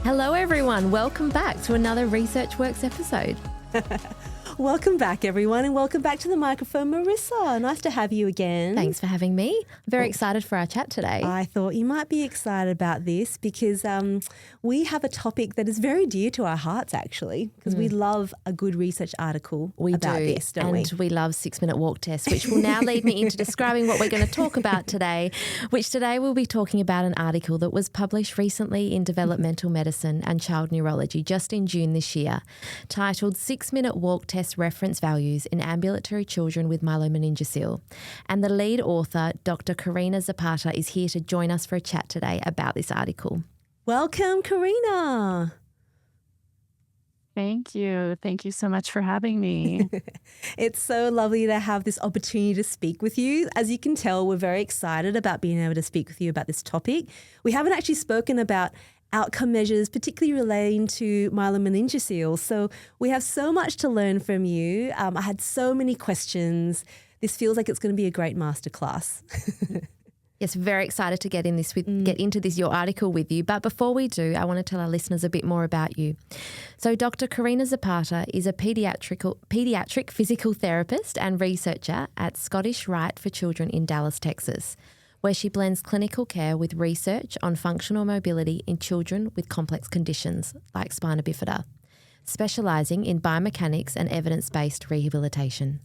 Hello everyone, welcome back to another ResearchWorks episode. Welcome back, everyone, and welcome back to the microphone, Marissa. Nice to have you again. Thanks for having me. Very excited for our chat today. I thought you might be excited about this because we have a topic that is very dear to our hearts, actually, because we love a good research article about this, don't we? And we love 6-minute walk tests, which will now lead me into describing what we're going to talk about today, which today we'll be talking about an article that was published recently in Developmental Medicine and Child Neurology just in June this year, titled 6-minute walk test reference values in ambulatory children with myelomeningocele. And the lead author, Dr. Karina Zapata, is here to join us for a chat today about this article. Welcome, Karina. Thank you. Thank you so much for having me. It's so lovely to have this opportunity to speak with you. As you can tell, we're very excited about being able to speak with you about this topic. We haven't actually spoken about outcome measures, particularly relating to myelomeningocele. So we have so much to learn from you. I had so many questions. This feels like it's going to be a great masterclass. Yes, very excited to get into this, your article with you. But before we do, I want to tell our listeners a bit more about you. So Dr. Karina Zapata is a pediatric physical therapist and researcher at Scottish Rite for Children in Dallas, Texas, where she blends clinical care with research on functional mobility in children with complex conditions like spina bifida, specialising in biomechanics and evidence-based rehabilitation.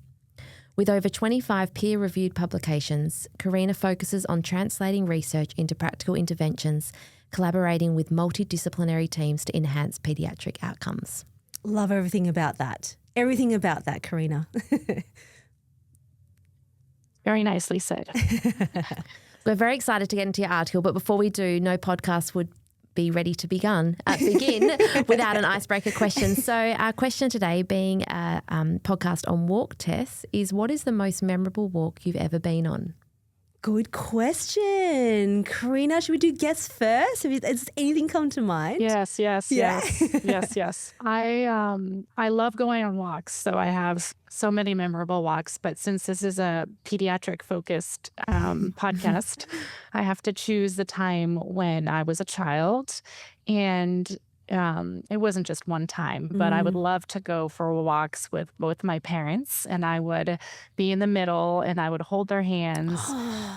With over 25 peer-reviewed publications, Karina focuses on translating research into practical interventions, collaborating with multidisciplinary teams to enhance paediatric outcomes. Love everything about that. Everything about that, Karina. Very nicely said. We're very excited to get into your article, but before we do, no podcast would be ready to begin without an icebreaker question. So our question today, being a podcast on walk tests, is what is the most memorable walk you've ever been on? Good question. Karina, should we do guess first? Has anything come to mind? Yes. I love going on walks, so I have so many memorable walks. But since this is a pediatric-focused podcast, I have to choose the time when I was a child, and it wasn't just one time, but I would love to go for walks with both my parents, and I would be in the middle and I would hold their hands.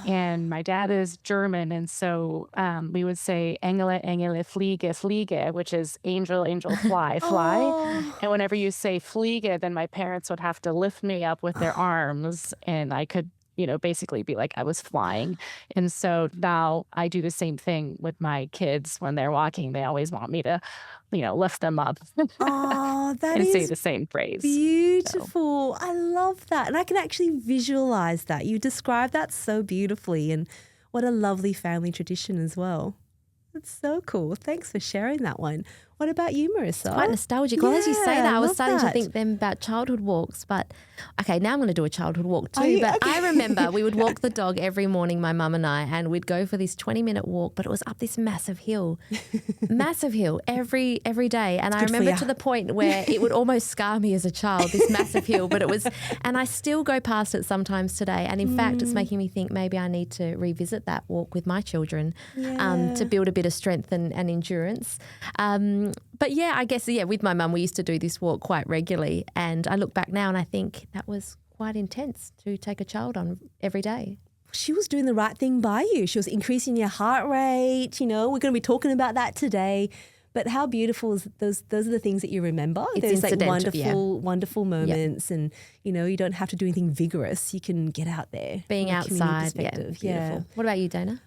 And my dad is German, and so we would say Engel, Engel, fliege, fliege, which is angel, angel, fly, fly. And whenever you say fliege, then my parents would have to lift me up with their arms, and I could basically be like I was flying. And so now I do the same thing with my kids when they're walking. They always want me to, lift them up and say the same phrase. Beautiful. So. I love that. And I can actually visualize that. You describe that so beautifully, and what a lovely family tradition as well. That's so cool. Thanks for sharing that one. What about you, Marissa? Quite nostalgic. Well, as you say that, I was starting to think then about childhood walks. But, okay, now I'm going to do a childhood walk too. I remember we would walk the dog every morning, my mum and I, and we'd go for this 20-minute walk, but it was up this massive hill every day. And I remember to the point where it would almost scar me as a child, this massive hill. But it was, and I still go past it sometimes today. And in fact, it's making me think maybe I need to revisit that walk with my children to build a bit of strength and endurance. But yeah, I guess, with my mum, we used to do this walk quite regularly. And I look back now and I think that was quite intense to take a child on every day. She was doing the right thing by you. She was increasing your heart rate. We're going to be talking about that today. But how beautiful is those are the things that you remember. There's like wonderful moments, and you don't have to do anything vigorous. You can get out there. Being outside, beautiful. What about you, Dana?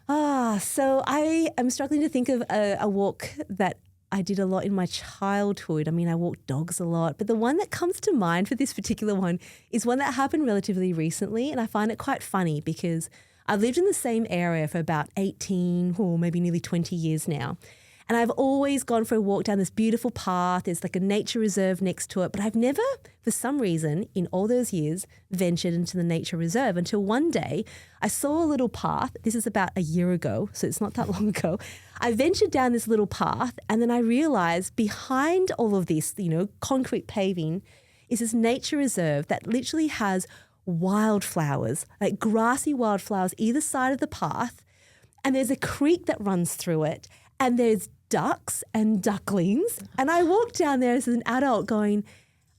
So I am struggling to think of a walk that I did a lot in my childhood. I mean, I walked dogs a lot, but the one that comes to mind for this particular one is one that happened relatively recently, and I find it quite funny because I've lived in the same area for about 18 or maybe nearly 20 years now. And I've always gone for a walk down this beautiful path. There's like a nature reserve next to it. But I've never, for some reason, in all those years, ventured into the nature reserve until one day I saw a little path. This is about a year ago, so it's not that long ago. I ventured down this little path, and then I realized behind all of this, concrete paving is this nature reserve that literally has wildflowers, like grassy wildflowers either side of the path. And there's a creek that runs through it. And there's ducks and ducklings. And I walked down there as an adult going,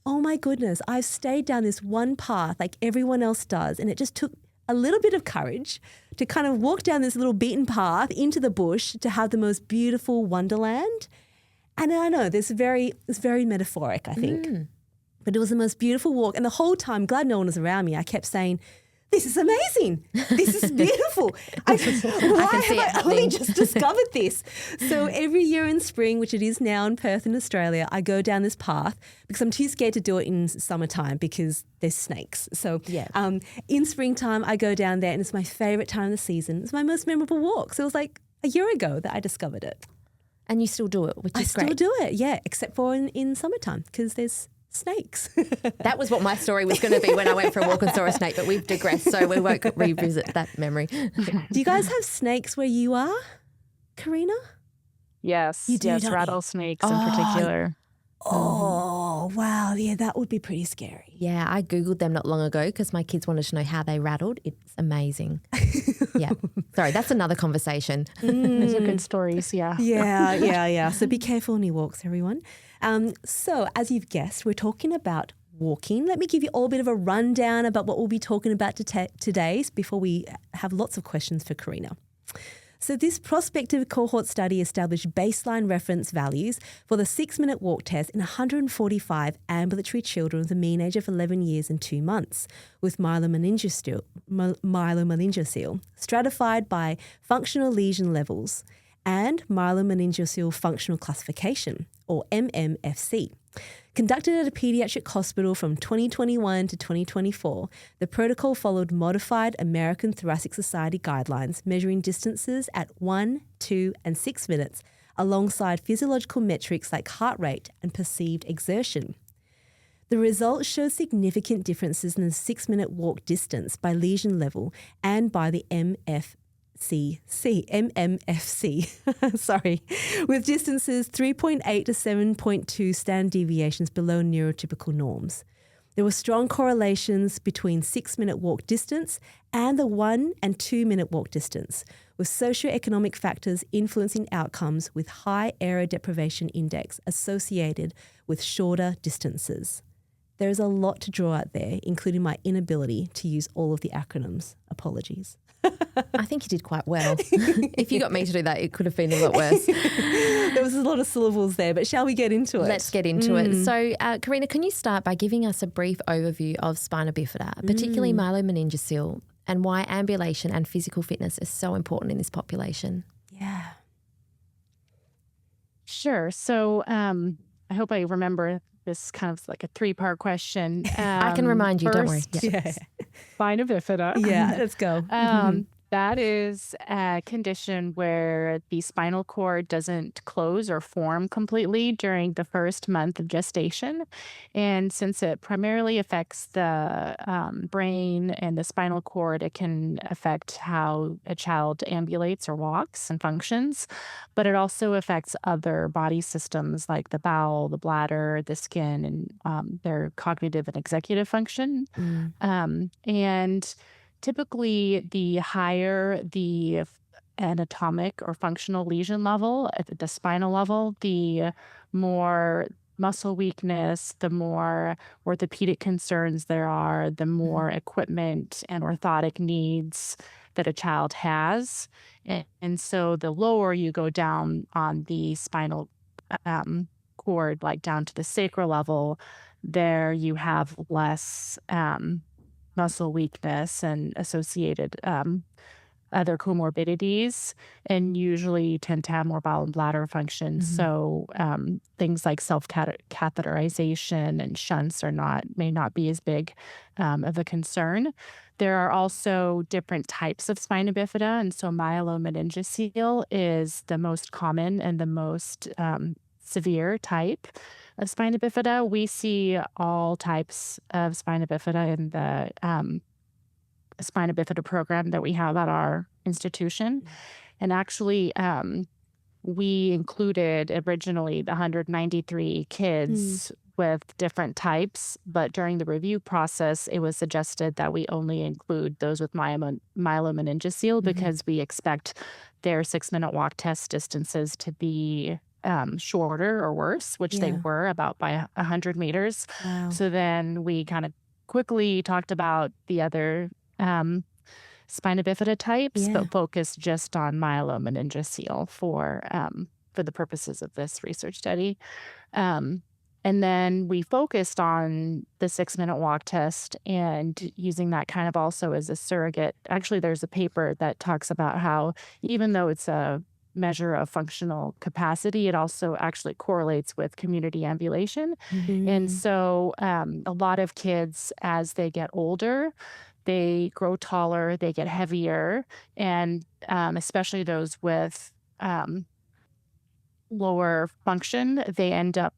oh my goodness, I've stayed down this one path like everyone else does. And it just took a little bit of courage to kind of walk down this little beaten path into the bush to have the most beautiful wonderland. And I know it's very metaphoric, I think. But it was the most beautiful walk. And the whole time, glad no one was around me, I kept saying, this is amazing. This is beautiful. Why have I only just discovered this? So every year in spring, which it is now in Perth in Australia, I go down this path because I'm too scared to do it in summertime because there's snakes. So in springtime, I go down there and it's my favourite time of the season. It's my most memorable walk. So it was like a year ago that I discovered it. And you still do it, which is great. I still do it, yeah, except for in summertime because there's snakes. That was what my story was going to be when I went for a walk and saw a snake, but we've digressed, so we won't revisit that memory. Do you guys have snakes where you are, Karina? Yes. You do, yes, don't rattlesnakes in particular. Oh, wow. Yeah, that would be pretty scary. Yeah, I Googled them not long ago because my kids wanted to know how they rattled. It's amazing. Yeah. Sorry, that's another conversation. Those are good stories, yeah. Yeah. So be careful on your walks, everyone. So as you've guessed, we're talking about walking. Let me give you all a bit of a rundown about what we'll be talking about today before we have lots of questions for Karina. So this prospective cohort study established baseline reference values for the 6-minute walk test in 145 ambulatory children with a mean age of 11 years and 2 months with myelomeningocele stratified by functional lesion levels and myelomeningocele functional classification, or MMFC. Conducted at a pediatric hospital from 2021 to 2024, the protocol followed modified American Thoracic Society guidelines measuring distances at 1, 2, and 6 minutes alongside physiological metrics like heart rate and perceived exertion. The results showed significant differences in the 6-minute walk distance by lesion level and by the MMFC, with distances 3.8 to 7.2 standard deviations below neurotypical norms. There were strong correlations between 6-minute walk distance and the 1 and 2 minute walk distance, with socioeconomic factors influencing outcomes with high Area Deprivation Index associated with shorter distances. There is a lot to draw out there, including my inability to use all of the acronyms. Apologies. I think you did quite well. If you got me to do that, it could have been a lot worse. There was a lot of syllables there, but shall we get into it? Let's get into it. So, Karina, can you start by giving us a brief overview of spina bifida, particularly myelomeningocele, and why ambulation and physical fitness is so important in this population? Yeah. Sure. So I hope I remember this kind of like a 3-part question. I can remind you, don't worry. Yeah. Spina bifida. Yeah, let's go. That is a condition where the spinal cord doesn't close or form completely during the first month of gestation. And since it primarily affects the brain and the spinal cord, it can affect how a child ambulates or walks and functions. But it also affects other body systems like the bowel, the bladder, the skin, and their cognitive and executive function. And typically, the higher the anatomic or functional lesion level at the spinal level, the more muscle weakness, the more orthopedic concerns there are, the more equipment and orthotic needs that a child has. And so the lower you go down on the spinal cord, like down to the sacral-level, there you have less muscle weakness and associated other comorbidities, and usually tend to have more bowel and bladder function. So things like self-catheterization and shunts may not be as big of a concern. There are also different types of spina bifida, and so myelomeningocele is the most common and the most severe type of spina bifida. We see all types of spina bifida in the spina bifida program that we have at our institution. And actually, we included originally the 193 kids with different types, but during the review process, it was suggested that we only include those with myelomeningocele because we expect their 6-minute walk test distances to be shorter or worse, which they were about by 100 meters. Wow. So then we kind of quickly talked about the other spina bifida types, but focused just on myelomeningocele for the purposes of this research study. And then we focused on the 6-minute walk test and using that kind of also as a surrogate. Actually, there's a paper that talks about how even though it's a measure of functional capacity, it also actually correlates with community ambulation. And so a lot of kids, as they get older, they grow taller, they get heavier, and especially those with lower function, they end up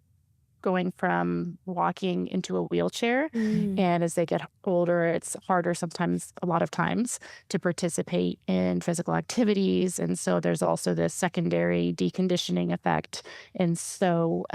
going from walking into a wheelchair. And as they get older, it's harder sometimes, a lot of times, to participate in physical activities. And so there's also this secondary deconditioning effect. And so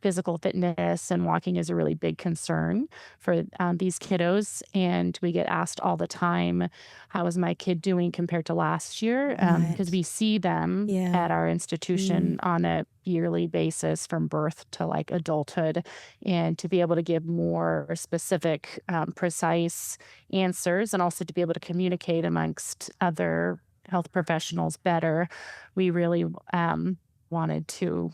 physical fitness and walking is a really big concern for these kiddos. And we get asked all the time, how is my kid doing compared to last year? Because we see them at our institution on a yearly basis from birth to like adulthood. And to be able to give more specific, precise answers and also to be able to communicate amongst other health professionals better, we really wanted to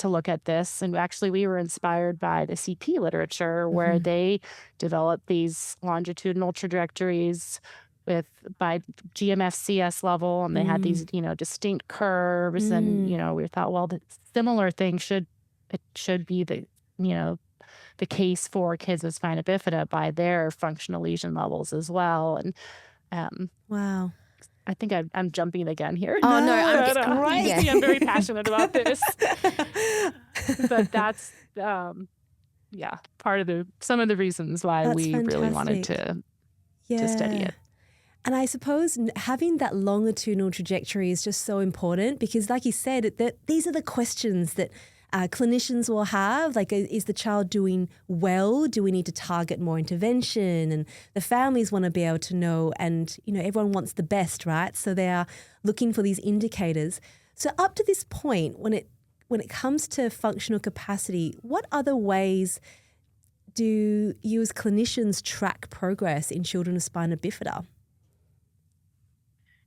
look at this. And actually, we were inspired by the CP literature where they developed these longitudinal trajectories by GMFCS level, and they had these, distinct curves. And, we thought, well, the similar thing should be the case for kids with spina bifida by their functional lesion levels as well. And wow. I think I'm jumping the gun here. Oh, no, it's great. Yeah. I'm very passionate about this. But that's, part of some of the reasons why That's we fantastic. really wanted to study it. And I suppose having that longitudinal trajectory is just so important because, like you said, these are the questions that clinicians will have, like, is the child doing well? Do we need to target more intervention? And the families want to be able to know, and, everyone wants the best, right? So they are looking for these indicators. So up to this point, when it comes to functional capacity, what other ways do you as clinicians track progress in children with spina bifida?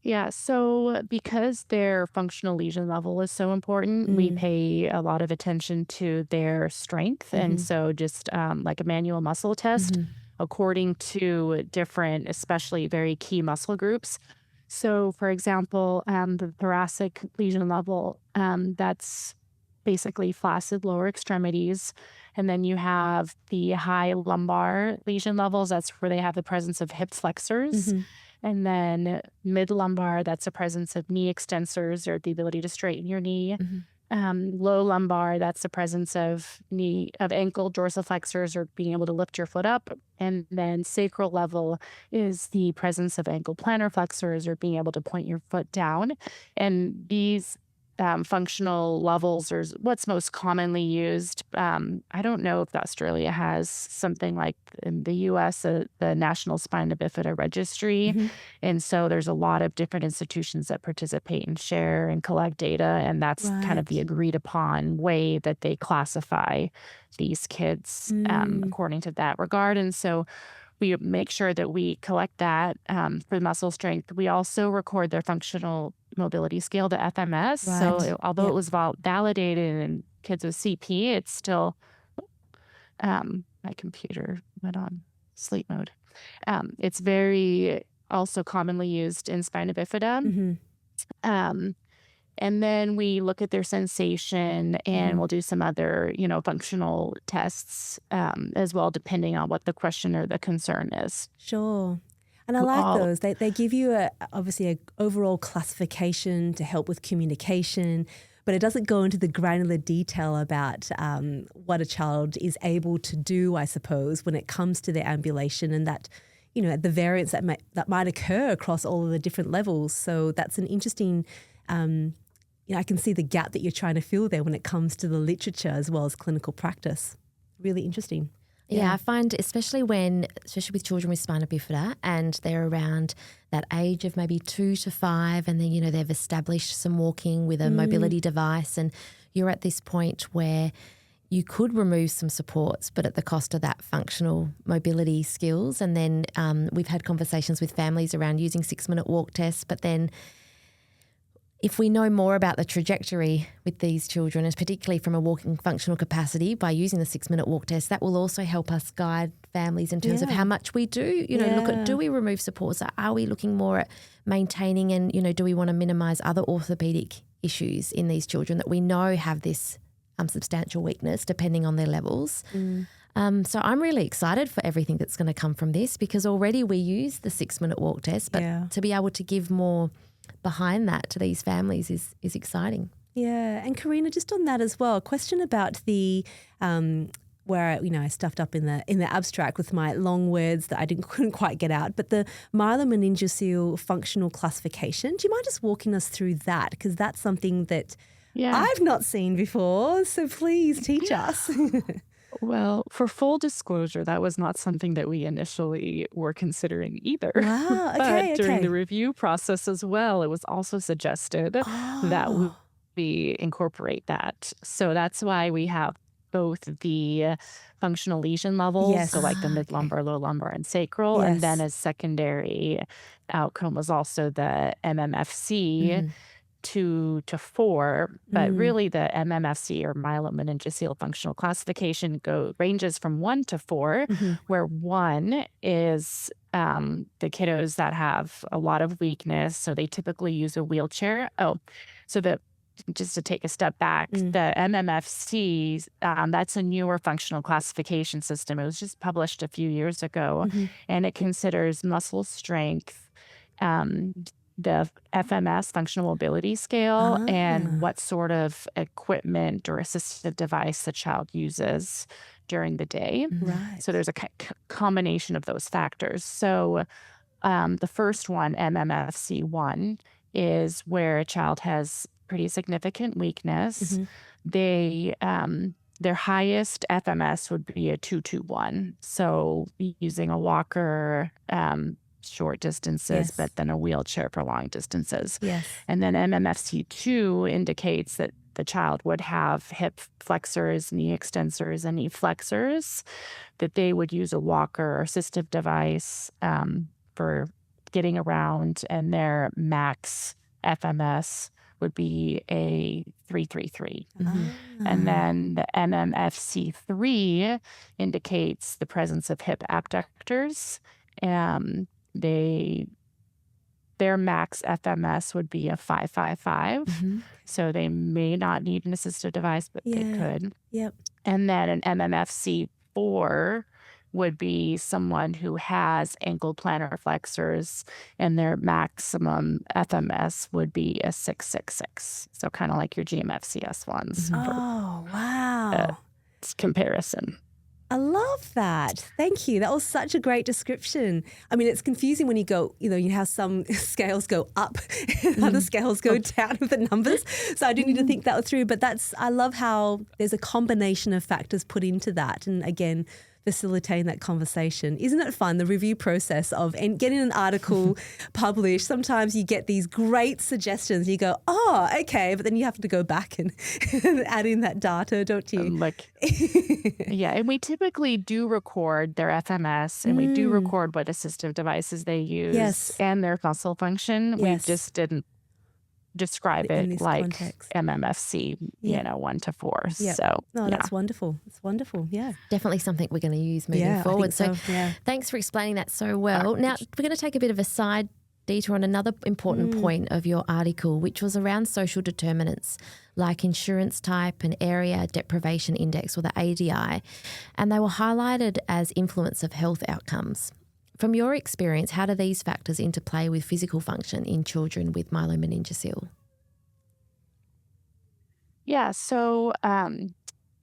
Yeah, so because their functional lesion level is so important, we pay a lot of attention to their strength. And so just like a manual muscle test according to different, especially very key muscle groups. So for example, the thoracic lesion level, that's basically flaccid lower extremities. And then you have the high lumbar lesion levels. That's where they have the presence of hip flexors. And then mid-lumbar, that's the presence of knee extensors or the ability to straighten your knee. Low lumbar, that's the presence of ankle dorsiflexors or being able to lift your foot up. And then sacral-level is the presence of ankle plantar flexors or being able to point your foot down. And these functional levels are what's most commonly used. I don't know if Australia has something like in the U.S., the National Spina Bifida Registry. And so there's a lot of different institutions that participate and share and collect data. And that's kind of the agreed upon way that they classify these kids according to that regard. And so we make sure that we collect that for muscle strength. We also record their functional mobility scale, the FMS. So although it was validated in kids with CP, it's still, my computer went on sleep mode. It's very also commonly used in spina bifida. And then we look at their sensation and we'll do some other, functional tests as well, depending on what the question or the concern is. Sure. And I like those. They give you obviously an overall classification to help with communication, but it doesn't go into the granular detail about what a child is able to do, I suppose, when it comes to their ambulation and that, the variance that might occur across all of the different levels. So that's an interesting I can see the gap that you're trying to fill there when it comes to the literature as well as clinical practice. Really interesting. Yeah, I find especially with children with spina bifida and they're around that age of maybe 2 to 5 and then, they've established some walking with a mobility device and you're at this point where you could remove some supports but at the cost of that functional mobility skills. And then we've had conversations with families around using 6-minute walk tests, but then if we know more about the trajectory with these children, and particularly from a walking functional capacity by using the 6-minute walk test, that will also help us guide families in terms of how much we do, look at, do we remove supports? Are we looking more at maintaining and, do we want to minimise other orthopaedic issues in these children that we know have this substantial weakness depending on their levels? So I'm really excited for everything that's going to come from this because already we use the 6-minute walk test, but to be able to give more behind that to these families is exciting. Yeah, and Karina, just on that as well, a question about the where I stuffed up in the abstract with my long words that I couldn't quite get out, but the myelomeningocele functional classification. Do you mind just walking us through that? Because that's something that I've not seen before. So please teach us. Well, for full disclosure, that was not something that we initially were considering either. Wow, okay, But during the review process as well, it was also suggested that we incorporate that. So that's why we have both the functional lesion levels, so like the mid-lumbar, low-lumbar, and sacral, and then as secondary outcome was also the MMFC, 2 to 4, but really the MMFC or myelomeningocele functional classification ranges from 1 to 4, where 1 is the kiddos that have a lot of weakness, so they typically use a wheelchair. Just to take a step back, the MMFC, that's a newer functional classification system. It was just published a few years ago, and it considers muscle strength, the FMS, functional mobility scale, and what sort of equipment or assistive device the child uses during the day. Right. So there's a combination of those factors. So the first one, MMFC1, is where a child has pretty significant weakness. Their highest FMS would be a 2-2-1. So using a walker, short distances, but then a wheelchair for long distances. And then MMFC2 indicates that the child would have hip flexors, knee extensors, and knee flexors, that they would use a walker or assistive device for getting around, and their max FMS would be a 3-3-3. And then the MMFC3 indicates the presence of hip abductors. Their max FMS would be a 5-5-5. So they may not need an assistive device, but they could. And then an MMFC4 would be someone who has ankle plantar flexors, and their maximum FMS would be a 6-6-6. So kind of like your GMFCS ones. Oh, wow. Comparison. I love that. Thank you. That was such a great description. I mean, it's confusing when you go, you have some scales go up and other scales go down with the numbers. So I do need to think that through. But I love how there's a combination of factors put into that. And again, facilitating that conversation. Isn't it fun, the review process of getting an article published? Sometimes you get these great suggestions. You go, oh, okay, but then you have to go back and add in that data, don't you? And we typically do record their FMS, and we do record what assistive devices they use and their muscle function. We just didn't describe it like context. MMFC, 1 to 4. So, that's wonderful. It's wonderful. Yeah. Definitely something we're going to use moving forward. So thanks for explaining that so well. Now, we're going to take a bit of a side detour on another important point of your article, which was around social determinants like insurance type and Area Deprivation Index, or the ADI, and they were highlighted as influence of health outcomes. From your experience, how do these factors interplay with physical function in children with myelomeningocele? Yeah, so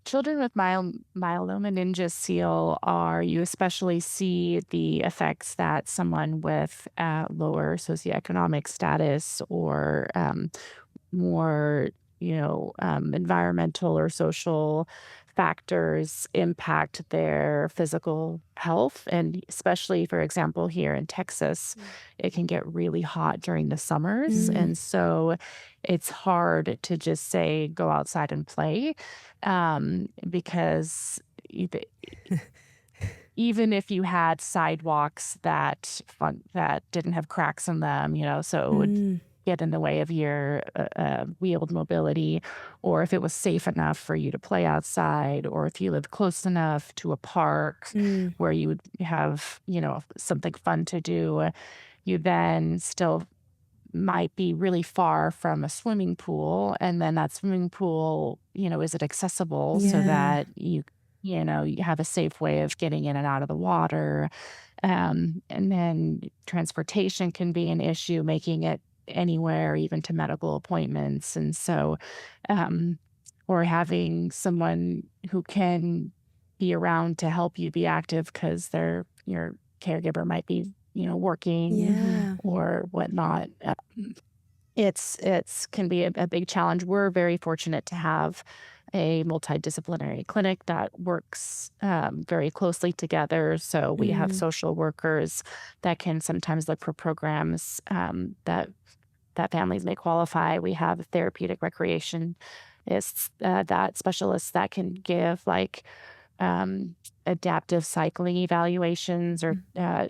children with myelomeningocele you especially see the effects that someone with lower socioeconomic status or more environmental or social factors impact their physical health. And especially, for example, here in Texas, it can get really hot during the summers. And so it's hard to just say, go outside and play, because even if you had sidewalks that didn't have cracks in them, so it would get in the way of your wheeled mobility, or if it was safe enough for you to play outside, or if you lived close enough to a park where you would have, something fun to do, you then still might be really far from a swimming pool. And then that swimming pool, is it accessible so that you have a safe way of getting in and out of the water. And then transportation can be an issue, making it anywhere, even to medical appointments. And so, or having someone who can be around to help you be active because your caregiver might be, working or whatnot. It's can be a big challenge. We're very fortunate to have a multidisciplinary clinic that works very closely together. So we have social workers that can sometimes look for programs that families may qualify. We have therapeutic recreation that specialists that can give adaptive cycling evaluations or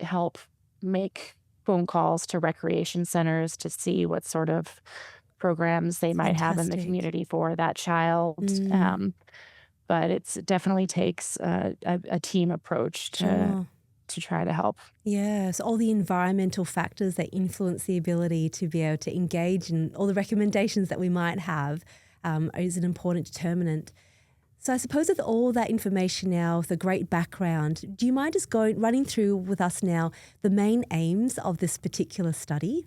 help make phone calls to recreation centers to see what sort of programs they might have in the community for that child. But it definitely takes a team approach to try to help. Yeah, so all the environmental factors that influence the ability to be able to engage in all the recommendations that we might have is an important determinant. So I suppose with all that information now, with a great background, do you mind just running through with us now the main aims of this particular study?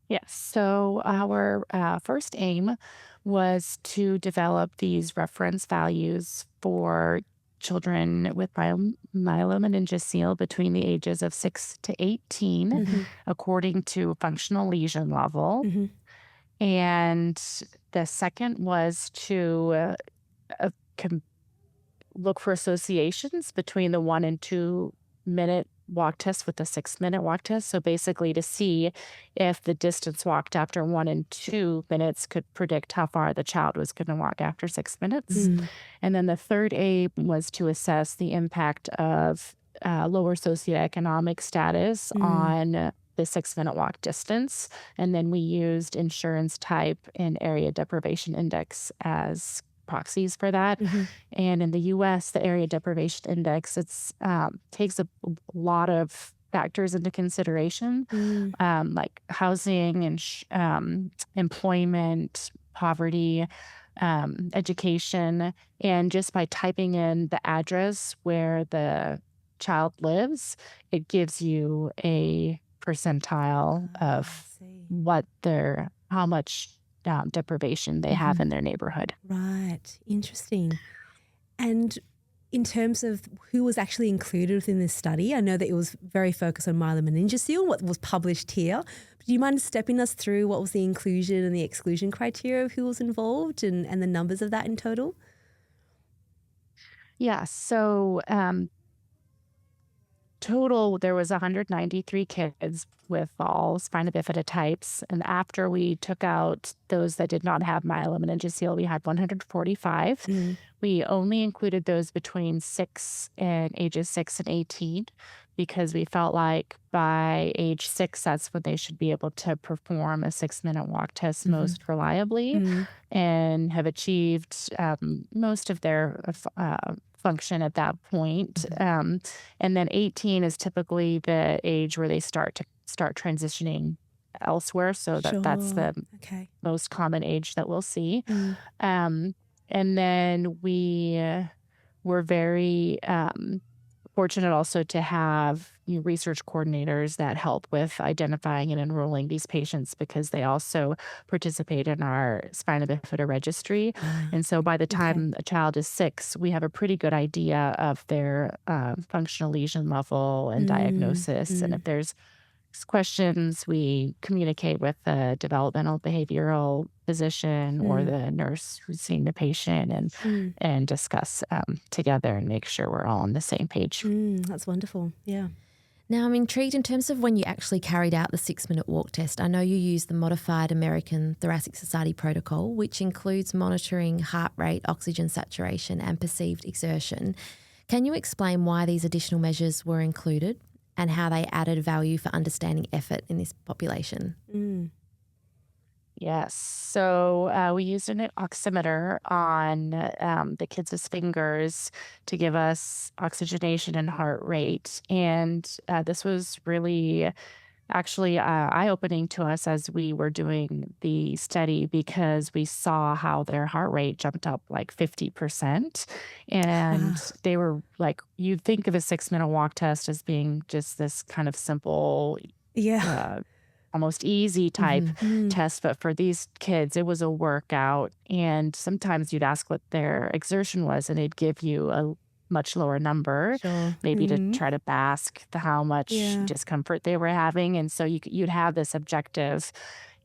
Yes. So our first aim was to develop these reference values for children with myelomeningocele between the ages of 6 to 18, according to functional lesion level. And the second was to look for associations between the 1 and 2 minute walk test with the 6-minute walk test. So basically to see if the distance walked after 1 and 2 minutes could predict how far the child was going to walk after 6 minutes. And then the third aim was to assess the impact of lower socioeconomic status on the 6-minute walk distance. And then we used insurance type and Area Deprivation Index as proxies for that. And in the U.S., the Area Deprivation Index, takes a lot of factors into consideration, like housing and employment, poverty, education. And just by typing in the address where the child lives, it gives you a percentile of how much deprivation they have in their neighborhood. Right. Interesting. And in terms of who was actually included within this study, I know that it was very focused on myelomeningocele, what was published here. But do you mind stepping us through what was the inclusion and the exclusion criteria of who was involved and the numbers of that in total? Yeah. So total, there was 193 kids with all spina bifida types. And after we took out those that did not have myelomeningocele, we had 145. We only included those between ages 6 and 18 because we felt like by age 6, that's when they should be able to perform a 6-minute walk test most reliably and have achieved most of their function at that point. And then 18 is typically the age where they start transitioning elsewhere. So that's the most common age that we'll see. And then we were very fortunate also to have research coordinators that help with identifying and enrolling these patients because they also participate in our spina bifida registry. And so by the time a child is 6, we have a pretty good idea of their functional lesion level and diagnosis. And if there's questions. We communicate with the developmental behavioral physician or the nurse who's seeing the patient and discuss together and make sure we're all on the same page. That's wonderful. Yeah. Now, I'm intrigued in terms of when you actually carried out the 6-minute walk test. I know you used the modified American Thoracic Society protocol, which includes monitoring heart rate, oxygen saturation, and perceived exertion. Can you explain why these additional measures were included and how they added value for understanding effort in this population? Yes. So we used an oximeter on the kids' fingers to give us oxygenation and heart rate. And this was really actually eye-opening to us as we were doing the study, because we saw how their heart rate jumped up like 50%. And they were like, you'd think of a 6-minute walk test as being just this kind of simple, almost easy type test. But for these kids, it was a workout. And sometimes you'd ask what their exertion was, and they'd give you a much lower number, maybe to try to mask how much discomfort they were having. And so you'd have this objective,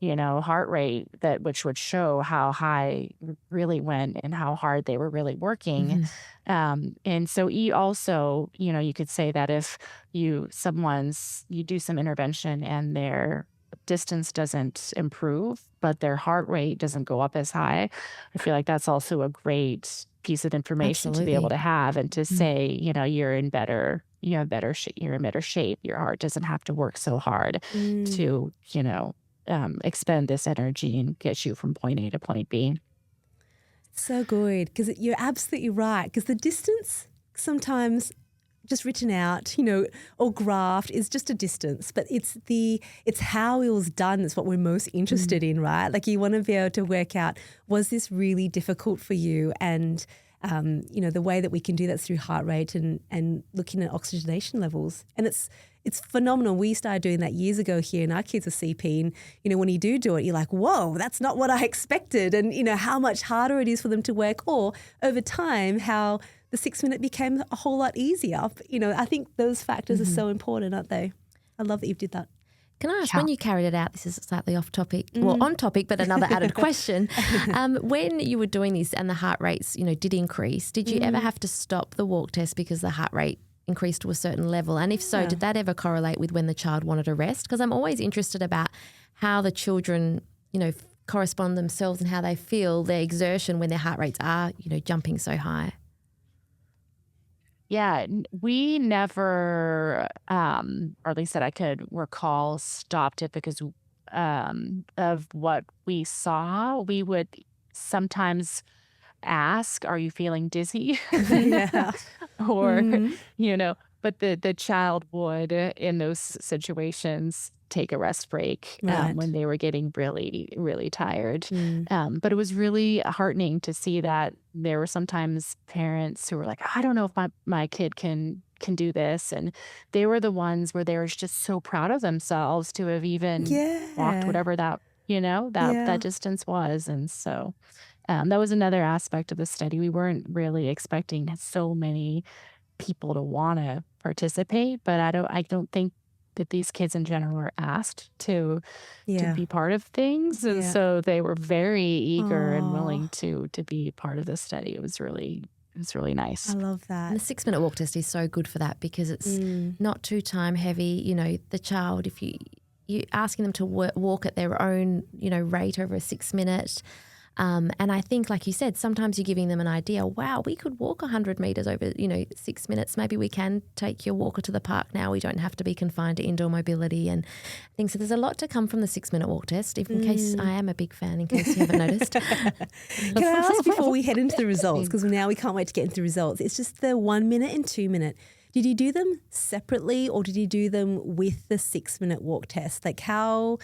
heart rate which would show how high really went and how hard they were really working. And so also, you could say that if you do some intervention and their distance doesn't improve, but their heart rate doesn't go up as high, I feel like that's also a great piece of information to be able to have and to say, you're in better shape. Your heart doesn't have to work so hard to, expend this energy and get you from point A to point B. So good, because you're absolutely right. Because the distance sometimes just written out, or graphed is just a distance, but it's how it was done that's what we're most interested in, right? Like you want to be able to work out, was this really difficult for you? And, the way that we can do that through heart rate and looking at oxygenation levels. And it's phenomenal. We started doing that years ago here, and our kids are CP. And, when you do it, you're like, whoa, that's not what I expected. And, how much harder it is for them to work, or over time, how the 6-minute became a whole lot easier. I think those factors are so important, aren't they? I love that you did that. Can I ask, when you carried it out, this is slightly off topic, well, on topic, but another added question. When you were doing this and the heart rates, did increase, did you ever have to stop the walk test because the heart rate increased to a certain level? And if so, did that ever correlate with when the child wanted a rest? Because I'm always interested about how the children, correspond themselves and how they feel their exertion when their heart rates are, jumping so high. Yeah, we never, or at least that I could recall, stopped it because of what we saw. We would sometimes ask, are you feeling dizzy? Or, but the child would, in those situations, take a rest break when they were getting really, really tired. But it was really heartening to see that there were sometimes parents who were like, I don't know if my kid can do this. And they were the ones where they were just so proud of themselves to have even walked whatever that distance was. And so that was another aspect of the study. We weren't really expecting so many people to want to participate, but I don't think that these kids in general were asked to be part of things. And so they were very eager and willing to be part of the study. It was really nice. I love that. And the 6-minute walk test is so good for that because it's not too time heavy. The child, if you're asking them to walk at their own, rate over a 6-minute. And I think, like you said, sometimes you're giving them an idea, wow, we could walk 100 metres over, 6 minutes. Maybe we can take your walker to the park now. We don't have to be confined to indoor mobility and things. So there's a lot to come from the 6-minute walk test, in case I am a big fan, in case you haven't noticed. Can I ask before we head into the results, because now we can't wait to get into the results. It's just the 1 minute and 2 minute. Did you do them separately or did you do them with the 6-minute walk test? Like how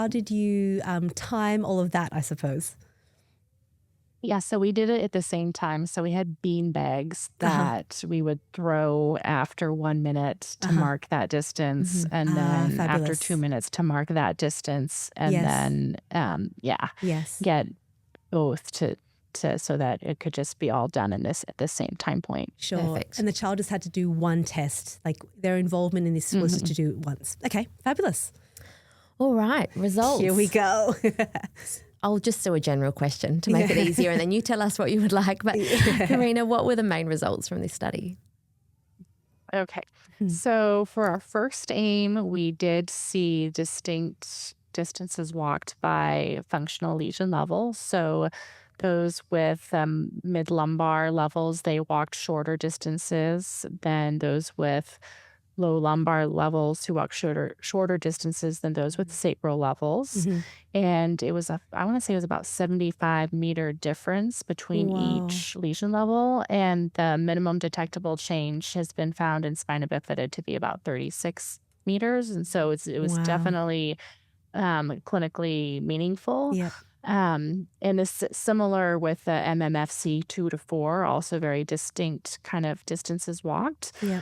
did you time all of that, I suppose? Yeah, so we did it at the same time. So we had bean bags that we would throw after 1 minute to mark that distance, and then after 2 minutes to mark that distance, and then get both to so that it could just be all done at the same time point. Sure. Perfect. And the child just had to do one test. Like their involvement in this was just to do it once. Okay, fabulous. All right, results. Here we go. I'll just do a general question to make it easier, and then you tell us what you would like. But Karina, what were the main results from this study? Okay. So for our first aim, we did see distinct distances walked by functional lesion level. So those with mid-lumbar levels, they walked shorter distances than those with low lumbar levels who walk shorter distances than those with sacral levels. And it was I want to say it was about 75-meter difference between each lesion level. And the minimum detectable change has been found in spina bifida to be about 36 meters. And so it was definitely clinically meaningful. Yeah. And it's similar with the MMFC 2 to 4, also very distinct kind of distances walked. Yeah.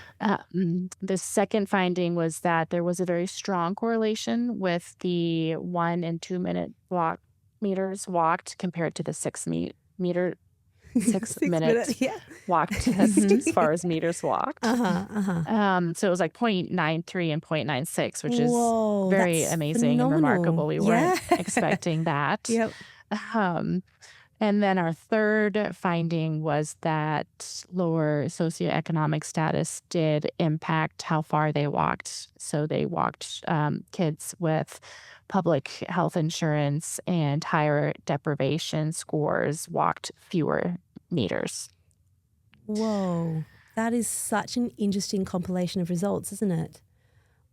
The second finding was that there was a very strong correlation with the 1 and 2 minute meters walked compared to the 6 minute walk test as far as meters walked. So it was like 0.93 and 0.96, which is very amazing and remarkable. We weren't expecting that. Yep. And then our third finding was that lower socioeconomic status did impact how far they walked. So they walked kids with public health insurance and higher deprivation scores walked fewer meters. Whoa. That is such an interesting compilation of results, isn't it?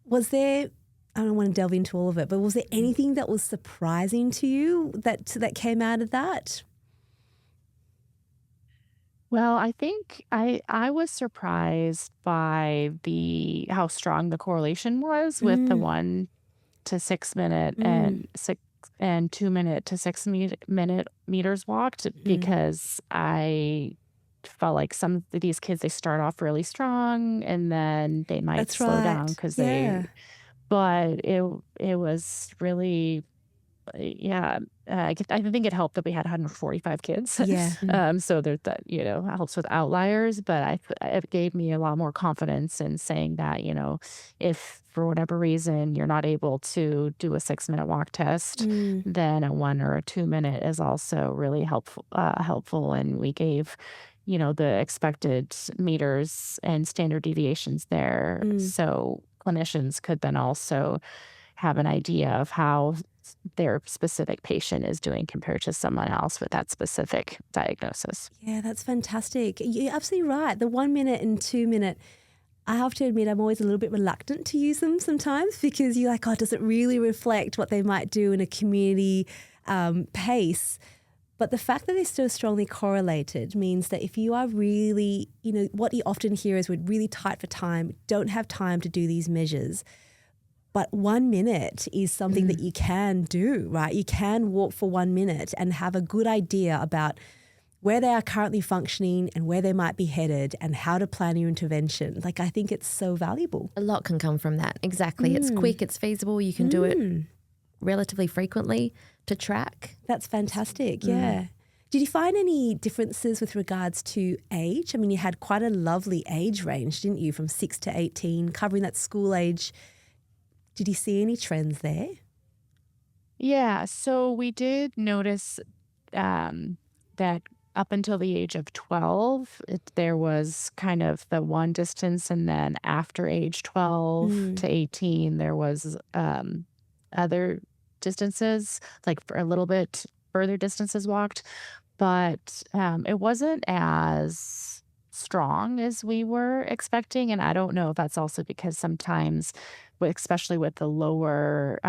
Was there, I don't want to delve into all of it, but was there anything that was surprising to you that came out of that? Well, I think I was surprised by how strong the correlation was with the 1 to 6 minute and 2 minute to 6 minute meters walked, because I felt like some of these kids, they start off really strong and then they might slow down because but it was really, I think it helped that we had 145 kids. Yeah. So that helps with outliers, but it gave me a lot more confidence in saying that, if for whatever reason you're not able to do a 6-minute walk test, then a 1 or a 2 minute is also really helpful. And we gave, the expected meters and standard deviations there. So clinicians could then also have an idea of how their specific patient is doing compared to someone else with that specific diagnosis. Yeah, that's fantastic. You're absolutely right. The 1 minute and 2 minute, I have to admit, I'm always a little bit reluctant to use them sometimes, because you're like, does it really reflect what they might do in a community pace? But the fact that they're so strongly correlated means that if you are really, what you often hear is we're really tight for time, don't have time to do these measures. But 1 minute is something that you can do, right? You can walk for 1 minute and have a good idea about where they are currently functioning and where they might be headed and how to plan your intervention. Like, I think it's so valuable. A lot can come from that. Exactly. It's quick, it's feasible. You can do it relatively frequently to track. That's fantastic, yeah. Did you find any differences with regards to age? I mean, you had quite a lovely age range, didn't you, from 6 to 18, covering that school age. Did you see any trends there? Yeah, so we did notice that up until the age of 12, there was kind of the one distance, and then after age 12 to 18, there was other distances, like for a little bit further distances walked, but it wasn't as strong as we were expecting. And I don't know if that's also because sometimes, especially with the lower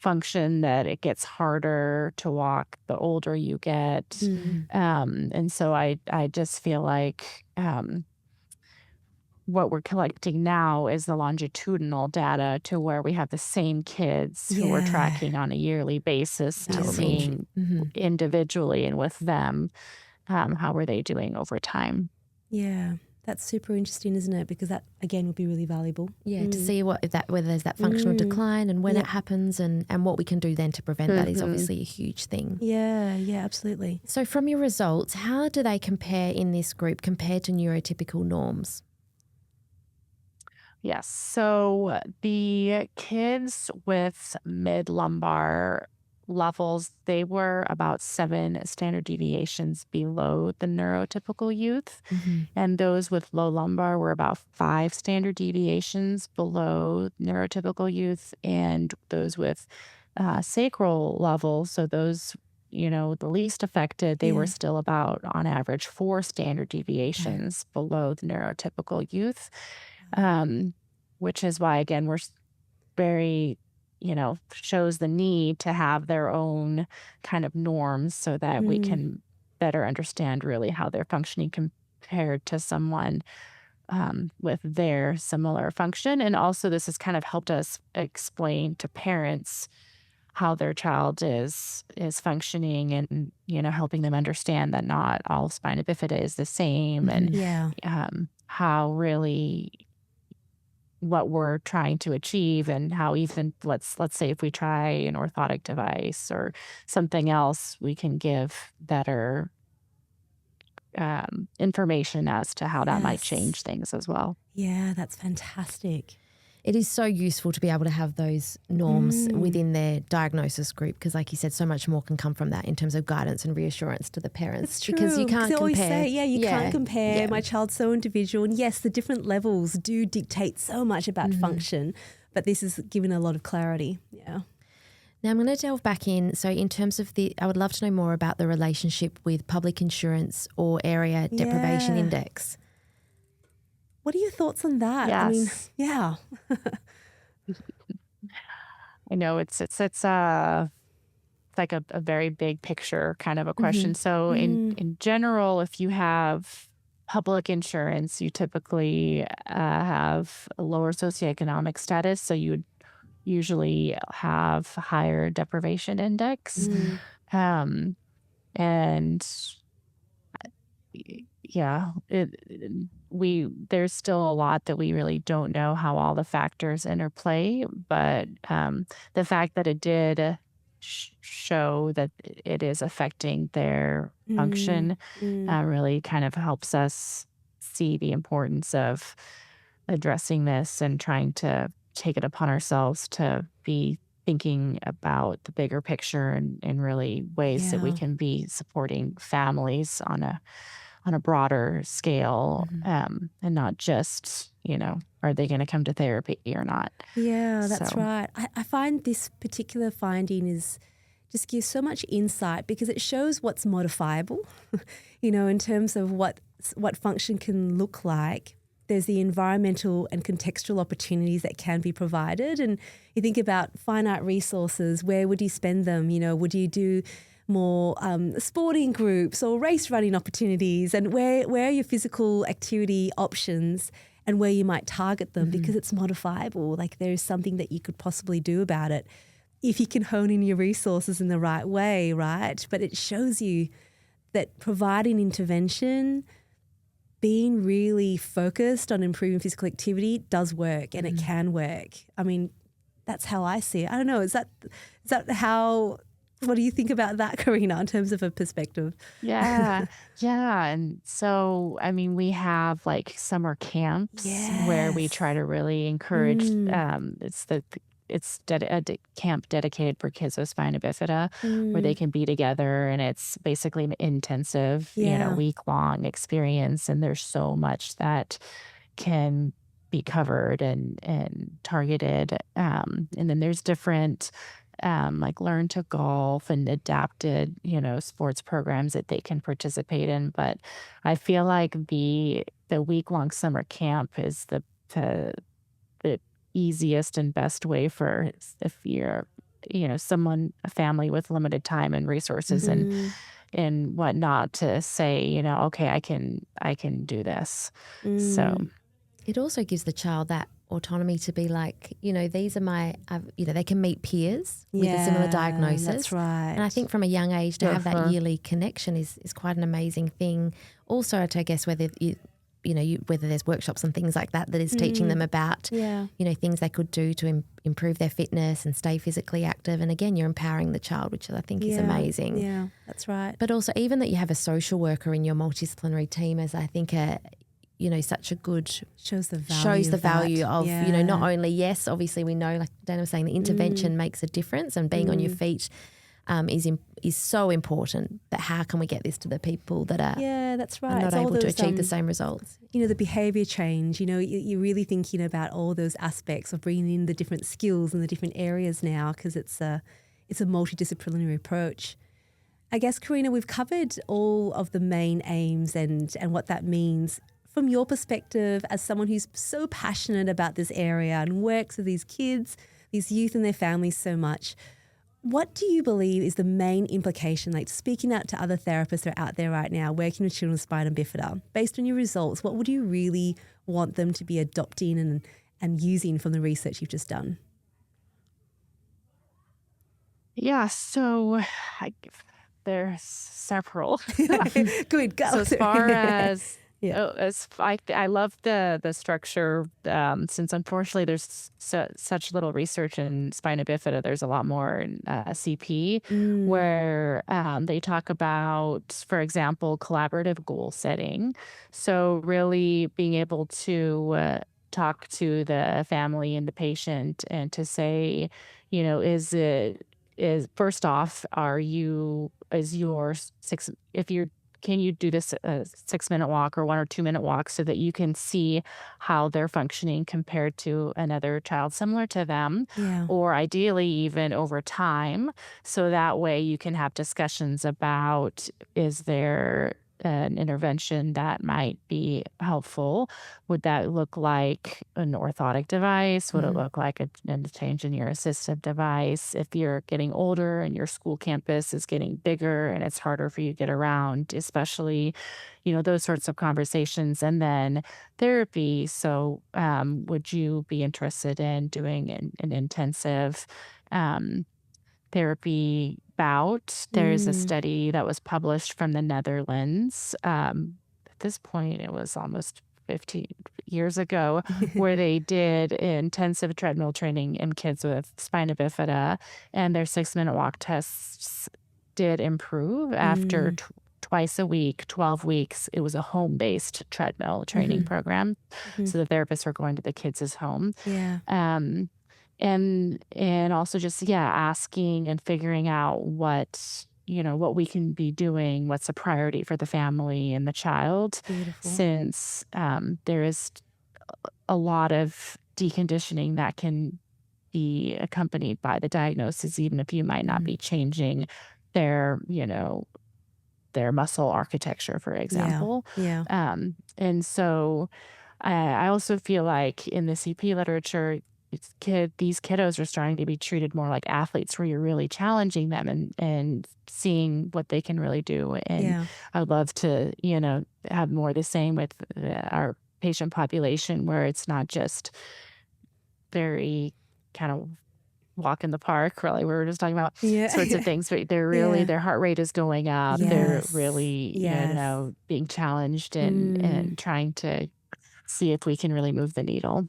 function, that it gets harder to walk the older you get. And so I just feel like what we're collecting now is the longitudinal data to where we have the same kids who we're tracking on a yearly basis to seeing individually and with them, how are they doing over time. Yeah, That's super interesting, isn't it? Because that, again, would be really valuable. Yeah, to see whether there's that functional decline and when it happens and what we can do then to prevent that is obviously a huge thing. Yeah, absolutely. So from your results, how do they compare in this group compared to neurotypical norms? Yes. So the kids with mid-lumbar levels, they were about 7 standard deviations below the neurotypical youth. And those with low lumbar were about 5 standard deviations below neurotypical youth. And those with sacral level, so those, the least affected, they were still about, on average, 4 standard deviations below the neurotypical youth. Which is why, again, we're very, shows the need to have their own kind of norms so that we can better understand really how they're functioning compared to someone with their similar function. And also this has kind of helped us explain to parents how their child is functioning and, helping them understand that not all spina bifida is the same and how really what we're trying to achieve and how even let's say if we try an orthotic device or something else, we can give better information as to how that might change things as well. Yeah, that's fantastic. It is so useful to be able to have those norms within their diagnosis group because, like you said, so much more can come from that in terms of guidance and reassurance to the parents. It's true. Because you can't compare. Always say, you can't compare. Yeah. My child's so individual. And yes, the different levels do dictate so much about function, but this is given a lot of clarity. Yeah. Now I'm going to delve back in. So in terms of I would love to know more about the relationship with public insurance or Area Deprivation Index. What are your thoughts on that? Yes. I mean, yeah. I know it's like a very big picture kind of a question. So in general, if you have public insurance, you typically have a lower socioeconomic status. So you would usually have higher deprivation index. And yeah, there's still a lot that we really don't know how all the factors interplay, but the fact that it did show that it is affecting their function really kind of helps us see the importance of addressing this and trying to take it upon ourselves to be thinking about the bigger picture and really ways that we can be supporting families on a broader scale and not just, are they going to come to therapy or not? Yeah, that's right. I find this particular finding just gives so much insight because it shows what's modifiable, in terms of what function can look like. There's the environmental and contextual opportunities that can be provided. And you think about finite resources, where would you spend them? Would you do more sporting groups or race running opportunities? And where are your physical activity options and where you might target them because it's modifiable. Like there is something that you could possibly do about it if you can hone in your resources in the right way, right? But it shows you that providing intervention, being really focused on improving physical activity does work and it can work. I mean, that's how I see it. I don't know. Is that how, what do you think about that, Karina, in terms of a perspective? Yeah. Yeah. And so, I mean, we have like summer camps where we try to really encourage, it's a camp dedicated for kids with spina bifida where they can be together, and it's basically an intensive, week-long experience. And there's so much that can be covered and targeted. And then there's different like learn to golf and adapted, sports programs that they can participate in. But I feel like the week-long summer camp is the easiest and best way for if you're, a family with limited time and resources and whatnot to say, okay, I can do this. So it also gives the child that autonomy to be like, these are my, they can meet peers with a similar diagnosis. That's right. And I think from a young age to have that yearly connection is quite an amazing thing. Also, to I guess whether whether there's workshops and things like that is teaching them about, things they could do to improve their fitness and stay physically active. And again, you're empowering the child, which I think is amazing. Yeah, that's right. But also even that you have a social worker in your multidisciplinary team is, I think, such a good shows the value of not only, yes, obviously we know, like Dana was saying, the intervention makes a difference, and being on your feet is so important, but how can we get this to the people that are that's right. are not able to achieve the same results? The behaviour change, you're really thinking about all those aspects of bringing in the different skills and the different areas now, because it's a multidisciplinary approach. I guess, Karina, we've covered all of the main aims and what that means. From your perspective, as someone who's so passionate about this area and works with these kids, these youth and their families so much, what do you believe is the main implication, like speaking out to other therapists that are out there right now working with children with spina bifida? Based on your results, what would you really want them to be adopting and using from the research you've just done? Yeah, so there's several. Good, go. So as far as... I love the structure, since unfortunately there's such little research in spina bifida. There's a lot more in CP, where they talk about, for example, collaborative goal setting. So really being able to talk to the family and the patient and to say, first off, can you do this 6-minute walk or 1 or 2 minute walk so that you can see how they're functioning compared to another child similar to them, or ideally even over time, so that way you can have discussions about, is there an intervention that might be helpful? Would that look like an orthotic device? Would it look like a change in your assistive device? If you're getting older and your school campus is getting bigger and it's harder for you to get around, especially, those sorts of conversations. And then therapy. So would you be interested in doing an intensive therapy bout? There's a study that was published from the Netherlands. At this point, it was almost 15 years ago, where they did intensive treadmill training in kids with spina bifida, and their 6-minute walk tests did improve after twice a week, 12 weeks. It was a home-based treadmill training program. So the therapists were going to the kids' home. And also just, asking and figuring out what we can be doing, what's a priority for the family and the child. Beautiful. Since there is a lot of deconditioning that can be accompanied by the diagnosis, even if you might not be changing their muscle architecture, for example. And so I also feel like in the CP literature, these kiddos are starting to be treated more like athletes, where you're really challenging them and seeing what they can really do. And I'd love to, have more of the same with our patient population, where it's not just very kind of walk in the park, really. We were just talking about sorts of things, but they're really, their heart rate is going up. They're really, being challenged and trying to see if we can really move the needle.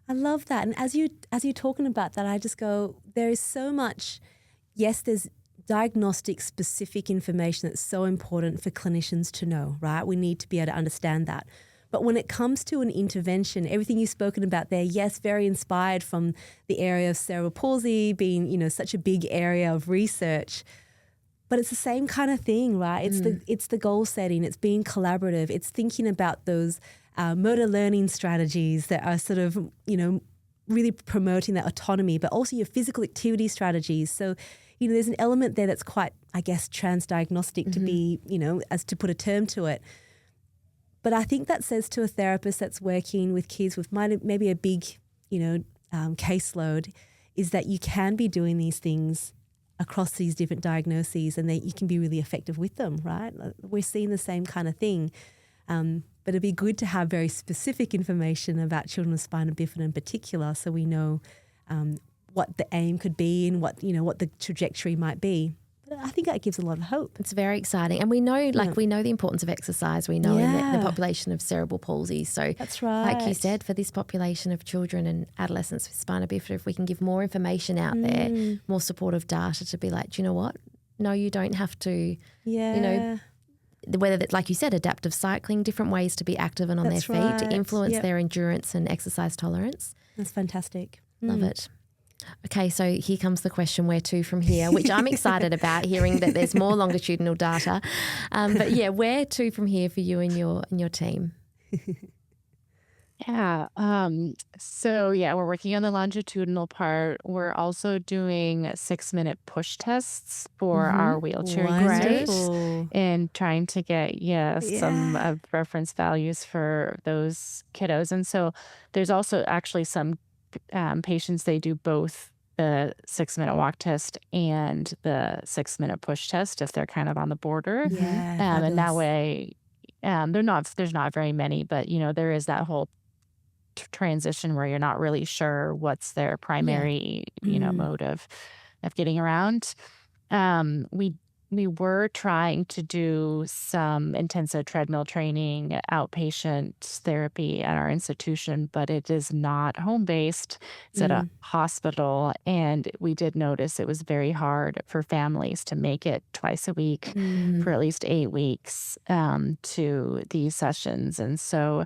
I love that. And as you're talking about that, I just go, there is so much, there's diagnostic specific information that's so important for clinicians to know, right? We need to be able to understand that. But when it comes to an intervention, everything you've spoken about there, yes, very inspired from the area of cerebral palsy being, such a big area of research. But it's the same kind of thing, right? It's the goal setting. It's being collaborative. It's thinking about those motor learning strategies that are sort of, really promoting that autonomy, but also your physical activity strategies. So, there's an element there that's quite, I guess, transdiagnostic to be, as to put a term to it. But I think that says to a therapist that's working with kids with maybe a big, caseload, is that you can be doing these things across these different diagnoses and that you can be really effective with them, right? We're seeing the same kind of thing. But it'd be good to have very specific information about children with spina bifida in particular, so we know what the aim could be and what the trajectory might be. But I think that gives a lot of hope. It's very exciting. And we know, we know the importance of exercise. We know in the population of cerebral palsy. So that's right. Like you said, for this population of children and adolescents with spina bifida, if we can give more information out there, more supportive data to be like, do you know what? No, you don't have to, whether that's, like you said, adaptive cycling, different ways to be active and on their feet to influence their endurance and exercise tolerance. That's fantastic. Love it. Okay, so here comes the question, where to from here, which I'm excited about hearing that there's more longitudinal data. But yeah, where to from here for you and your team? Yeah. So we're working on the longitudinal part. We're also doing 6-minute push tests for our wheelchair users and trying to get some reference values for those kiddos. And so there's also actually some patients, they do both the 6-minute walk test and the 6-minute push test if they're kind of on the border. And that way, there's not very many, but there is that whole transition where you're not really sure what's their primary mode of getting around. We were trying to do some intensive treadmill training, outpatient therapy at our institution, but it is not home-based. It's at a hospital, and we did notice it was very hard for families to make it twice a week for at least 8 weeks to these sessions. And so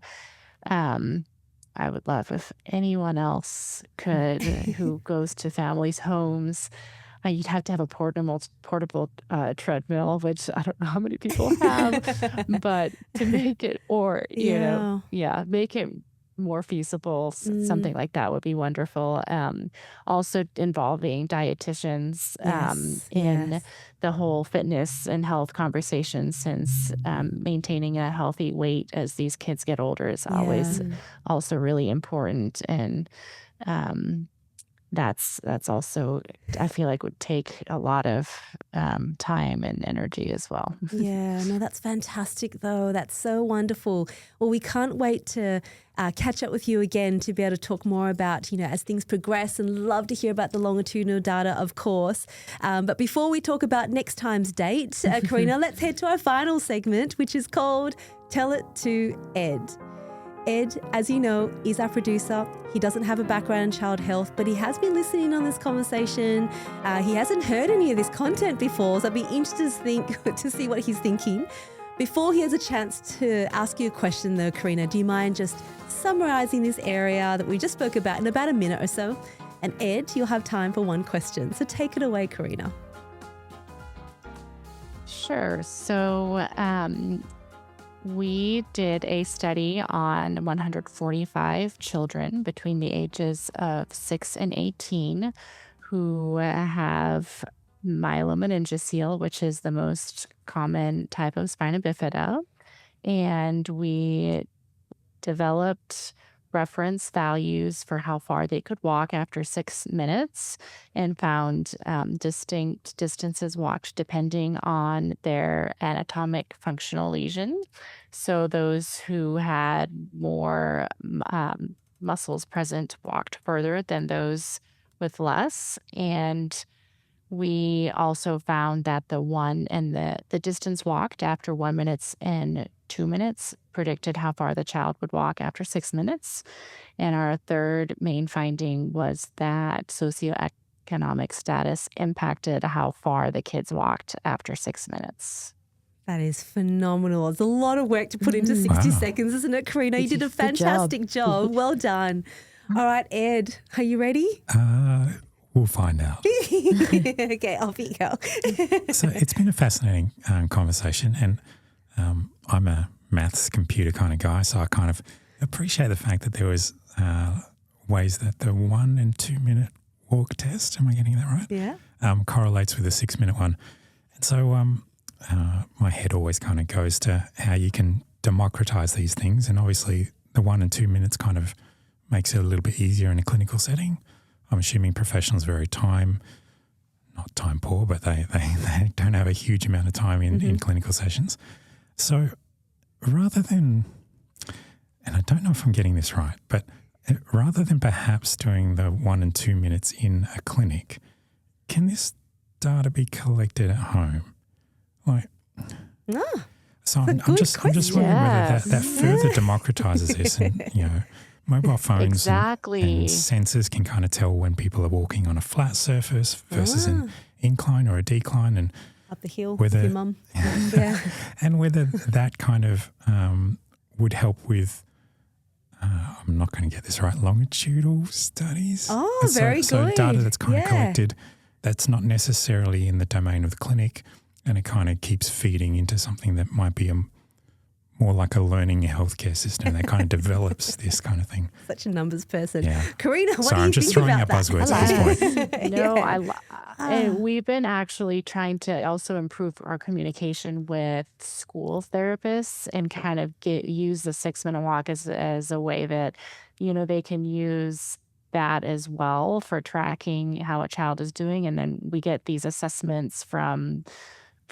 I would love if anyone else could, who goes to families' homes. You'd have to have a portable treadmill, which I don't know how many people have, but to make it, or, make it more feasible, something like that would be wonderful. Also involving dietitians in the whole fitness and health conversation, since maintaining a healthy weight as these kids get older is always also really important. And that's also, I feel like, would take a lot of time and energy as well. Yeah, no, that's fantastic though. That's so wonderful. Well, we can't wait to catch up with you again to be able to talk more about, as things progress, and love to hear about the longitudinal data, of course. But before we talk about next time's date, Karina, let's head to our final segment, which is called Tell It to Ed. Ed, as you know, is our producer. He doesn't have a background in child health, but he has been listening on this conversation. He hasn't heard any of this content before, so I'd be interested to see what he's thinking. Before he has a chance to ask you a question though, Karina, do you mind just summarising this area that we just spoke about in about a minute or so? And Ed, you'll have time for one question. So take it away, Karina. Sure. So we did a study on 145 children between the ages of 6 and 18 who have myelomeningocele, which is the most common type of spina bifida. And we developed reference values for how far they could walk after 6 minutes, and found distinct distances walked depending on their anatomic functional lesion. So those who had more muscles present walked further than those with less. And we also found that the distance walked after 1 minute and 2 minutes predicted how far the child would walk after 6 minutes. And our third main finding was that socioeconomic status impacted how far the kids walked after 6 minutes. That is phenomenal. It's a lot of work to put into 60 seconds, isn't it, Karina? You did a fantastic job. Well done. All right, Ed, are you ready? We'll find out. Okay, off you go. So it's been a fascinating conversation, and I'm a maths computer kind of guy, so I kind of appreciate the fact that there was ways that the 1 and 2 minute walk test, am I getting that right? Yeah. Correlates with the 6 minute one. And so my head always kind of goes to how you can democratize these things, and obviously the 1 and 2 minutes kind of makes it a little bit easier in a clinical setting. I'm assuming professionals are very not time poor, but they don't have a huge amount of time in clinical sessions. So rather than, and I don't know if I'm getting this right, but rather than perhaps doing the 1 and 2 minutes in a clinic, can this data be collected at home? Like, so I'm just wondering whether that further democratizes this, and mobile phones and sensors can kind of tell when people are walking on a flat surface versus an incline or a decline, and up the hill with your mum. Yeah. And whether that kind of would help with, I'm not going to get this right, longitudinal studies. Oh, very good. So data that's kind of collected that's not necessarily in the domain of the clinic, and it kind of keeps feeding into something that might be more like a learning healthcare system that kind of develops this kind of thing. Such a numbers person. Yeah. Karina, what do you I'm just think throwing about out buzzwords at this point. No, and we've been actually trying to also improve our communication with school therapists and kind of use the 6-minute walk as a way that, they can use that as well for tracking how a child is doing. And then we get these assessments from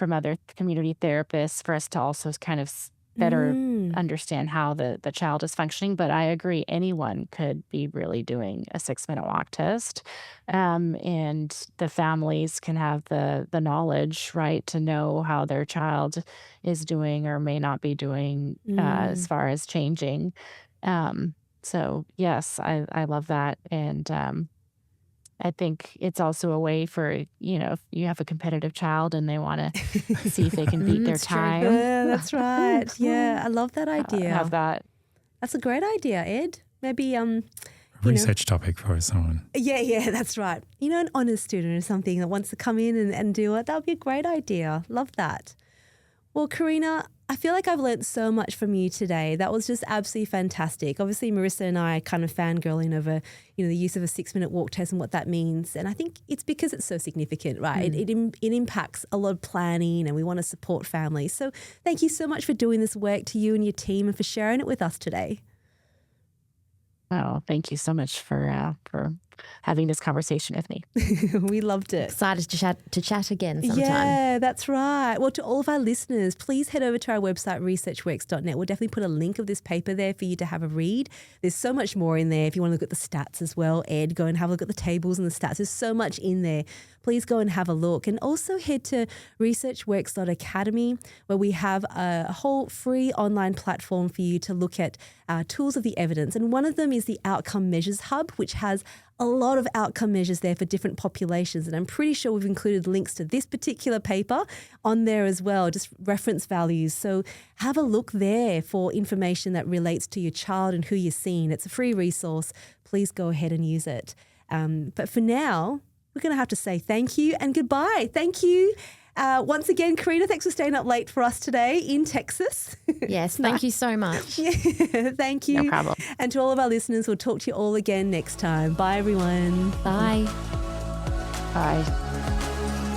other community therapists for us to also kind of better understand how the child is functioning. But I agree, anyone could be really doing a 6-minute walk test. And the families can have the knowledge, right, to know how their child is doing or may not be doing as far as changing. So yes, I love that. And I think it's also a way for, if you have a competitive child and they want to see if they can beat their time. Yeah, that's right. Yeah, I love that idea. Have that. That's a great idea, Ed. Maybe research topic for someone. Yeah, that's right. An honours student or something that wants to come in and do it. That would be a great idea. Love that. Well, Karina, I feel like I've learnt so much from you today. That was just absolutely fantastic. Obviously, Marissa and I kind of fangirling over, the use of a 6-minute walk test and what that means. And I think it's because it's so significant, right? It impacts a lot of planning, and we want to support families. So thank you so much for doing this work, to you and your team, and for sharing it with us today. Oh, thank you so much for having this conversation with me. We loved it. Excited to chat again sometime. Yeah, that's right. Well, to all of our listeners, please head over to our website, researchworks.net. We'll definitely put a link of this paper there for you to have a read. There's so much more in there. If you want to look at the stats as well, Ed, go and have a look at the tables and the stats. There's so much in there. Please go and have a look. And also head to researchworks.academy, where we have a whole free online platform for you to look at tools of the evidence. And one of them is the Outcome Measures Hub, which has a lot of outcome measures there for different populations. And I'm pretty sure we've included links to this particular paper on there as well, just reference values. So have a look there for information that relates to your child and who you're seeing. It's a free resource. Please go ahead and use it. But for now, we're going to have to say thank you and goodbye. Thank you. Once again, Karina, thanks for staying up late for us today in Texas. Yes, thank you so much. Yeah, thank you. No problem. And to all of our listeners, we'll talk to you all again next time. Bye, everyone. Bye. Bye.